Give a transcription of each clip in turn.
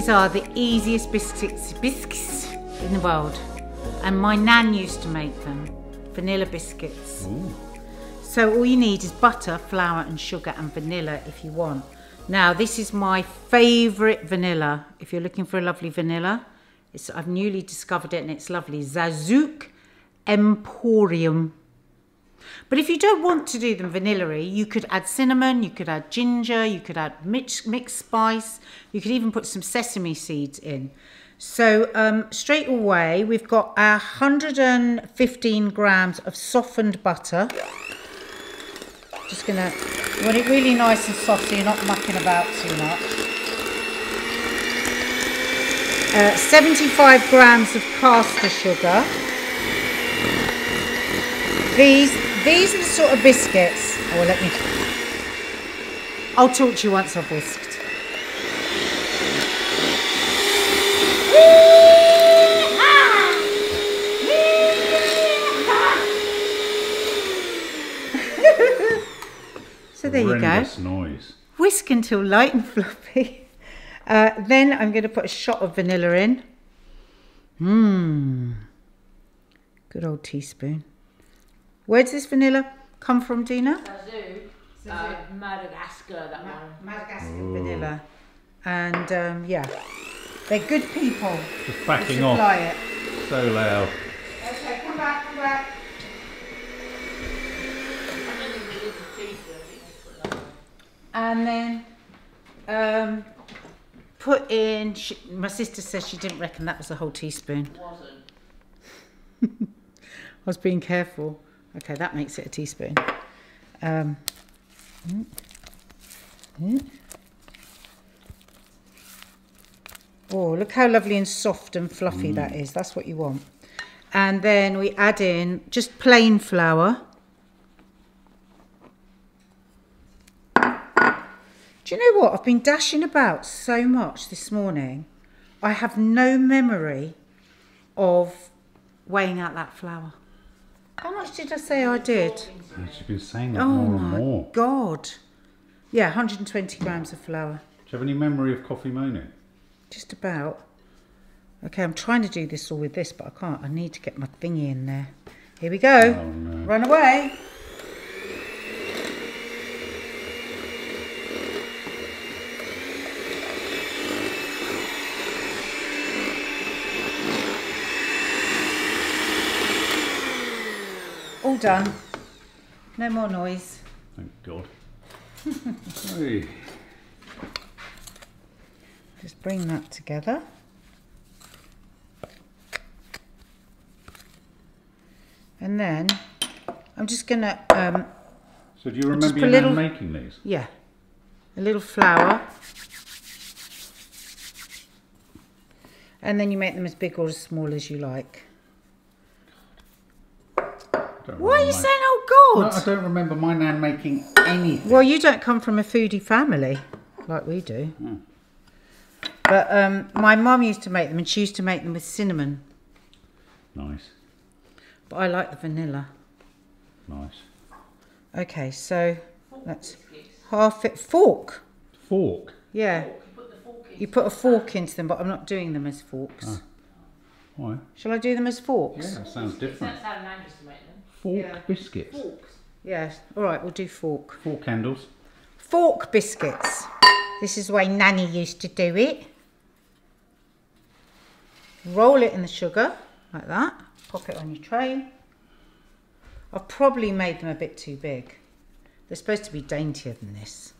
These are the easiest biscuits in the world. And my nan used to make them. Vanilla biscuits. Ooh. So all you need is butter, flour and sugar and vanilla if you want. Now this is my favourite vanilla. If you're looking for a lovely vanilla, I've newly discovered it and it's lovely. Zazouk Emporium. But if you don't want to do them vanilla-y, you could add cinnamon, you could add ginger, you could add mixed spice, you could even put some sesame seeds in. So straight away, we've got 115 grams of softened butter. Just gonna, you want it really nice and soft so you're not mucking about too much. 75 grams of caster sugar. These are the sort of biscuits. Oh, I'll talk to you once I've whisked. So there you go. Noise. Whisk until light and fluffy. Then I'm going to put a shot of vanilla in. Good old teaspoon. Where does this vanilla come from, Dina? Madagascar, that one. Madagascar vanilla. And yeah, they're good people. Just backing off. It. So loud. Okay, come back, come back. And then put in, my sister says she didn't reckon that was a whole teaspoon. It wasn't. I was being careful. Okay, that makes it a teaspoon. Oh, look how lovely and soft and fluffy that is. That's what you want. And then we add in just plain flour. Do you know what? I've been dashing about so much this morning. I have no memory of weighing out that flour. How much did I say I did? You've been saying that more and more. Oh my God. Yeah, 120 grams of flour. Do you have any memory of coffee moaning? Just about. Okay, I'm trying to do this all with this, but I can't. I need to get my thingy in there. Here we go. Oh, no. Run away. All done. No more noise. Thank God. Hey. Just bring that together. And then I'm just gonna so do you remember your nan making these? Yeah. A little flour. And then you make them as big or as small as you like. Why are you saying, oh God? No, I don't remember my nan making anything. Well, you don't come from a foodie family like we do. But my mum used to make them, and she used to make them with cinnamon. Nice. But I like the vanilla. Nice. Okay, so that's half it. Fork. Fork? Yeah. You put a fork into them, but I'm not doing them as forks. Oh. Why? Shall I do them as forks? Yeah, that sounds different. That's how Nan used to make them. Fork biscuits. Forks. Yes. All right, we'll do fork. Fork candles. Fork biscuits. This is the way Nanny used to do it. Roll it in the sugar, like that. Pop it on your tray. I've probably made them a bit too big. They're supposed to be daintier than this.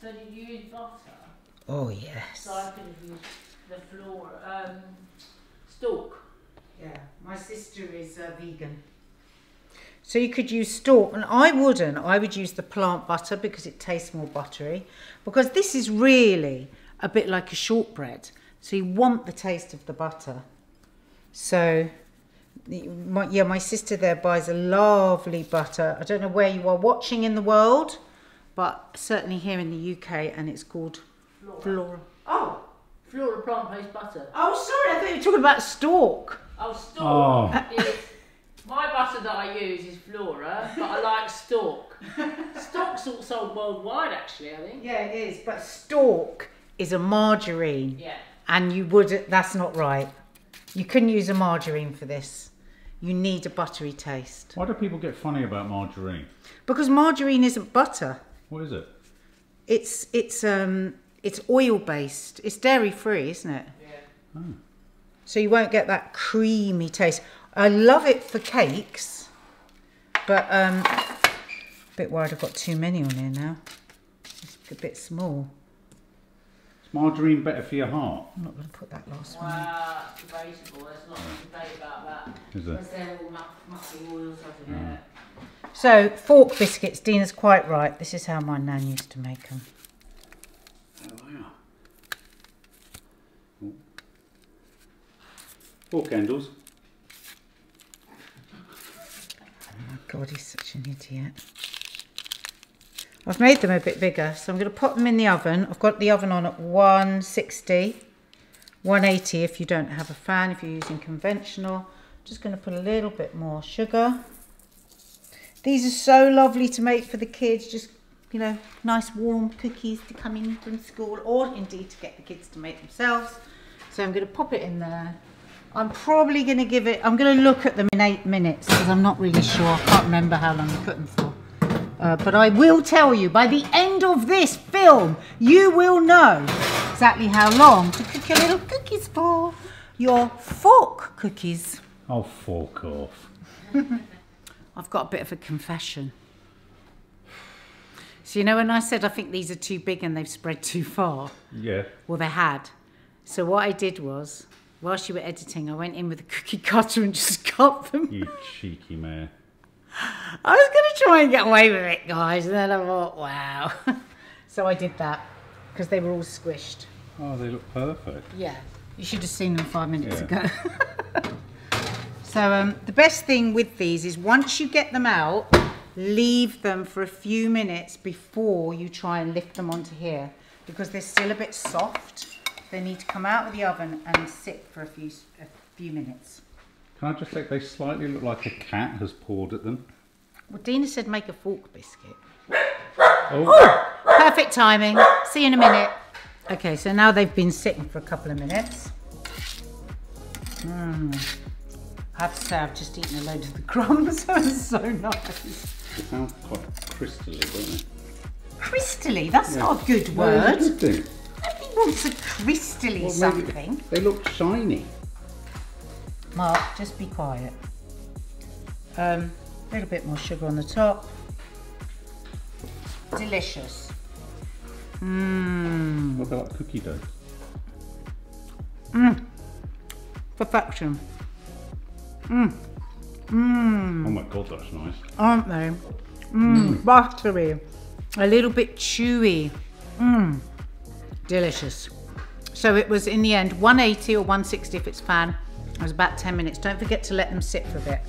So did you use butter? Oh yes. So I could have used the stalk. Yeah, my sister is vegan. So you could use stalk, and I wouldn't. I would use the plant butter because it tastes more buttery. Because this is really a bit like a shortbread. So you want the taste of the butter. So, my sister there buys a lovely butter. I don't know where you are watching in the world, but certainly here in the UK, and it's called Flora. Oh, Flora plant-based butter. Oh, sorry, I thought you were talking about stalk. Oh, stalk is my butter that I use is Flora, but I like Stork. Stork's all sold worldwide, actually, I think. Yeah, it is. But Stork is a margarine. Yeah. And you would, that's not right. You couldn't use a margarine for this. You need a buttery taste. Why do people get funny about margarine? Because margarine isn't butter. What is it? It's oil based. It's dairy free, isn't it? Yeah. Oh. So you won't get that creamy taste. I love it for cakes, but a bit worried I've got too many on here now. It's a bit small. Is margarine better for your heart? I'm not going to put that last one in. Wow, it's debatable. There's not much debate about that. Is it? Because they're all mucky oils, I don't know. So, fork biscuits, Dina's quite right. This is how my nan used to make them. Oh, wow. Oh. Four candles. Oh my God, he's such an idiot. I've made them a bit bigger, so I'm going to pop them in the oven. I've got the oven on at 160, 180 if you don't have a fan, if you're using conventional. Just going to put a little bit more sugar. These are so lovely to make for the kids, just, you know, nice warm cookies to come in from school, or indeed to get the kids to make themselves. So I'm going to pop it in there. I'm probably going to give it, I'm going to look at them in 8 minutes because I'm not really sure. I can't remember how long I put them for. But I will tell you, by the end of this film, you will know exactly how long to cook your little cookies for. Your fork cookies. Oh, fork off. I've got a bit of a confession. So you know when I said I think these are too big and they've spread too far? Yeah. Well, they had. So what I did was, whilst you were editing, I went in with a cookie cutter and just cut them. You cheeky mare. I was going to try and get away with it, guys, and then I thought, wow. So I did that because they were all squished. Oh, they look perfect. Yeah, you should have seen them 5 minutes Yeah. ago. So the best thing with these is once you get them out, leave them for a few minutes before you try and lift them onto here because they're still a bit soft. They need to come out of the oven and sit for a few minutes. Can I just say they slightly look like a cat has pawed at them? Well, Dina said make a fork biscuit. Oh, Perfect timing. See you in a minute. Okay, so now they've been sitting for a couple of minutes. I have to say I've just eaten a load of the crumbs. That was so nice. they sound quite crystally, don't they? Crystally? That's Yeah. not a good Well, word. it's a good thing. Nobody wants a crystally Well, maybe something. they look shiny. Mark, just be quiet. A little bit more sugar on the top. Delicious. Mmm. What about cookie dough? Perfection. Oh my god, that's nice. Aren't they? Buttery. A little bit chewy. Delicious. So it was in the end 180 or 160 if it's fan. It was about 10 minutes. Don't forget to let them sit for a bit.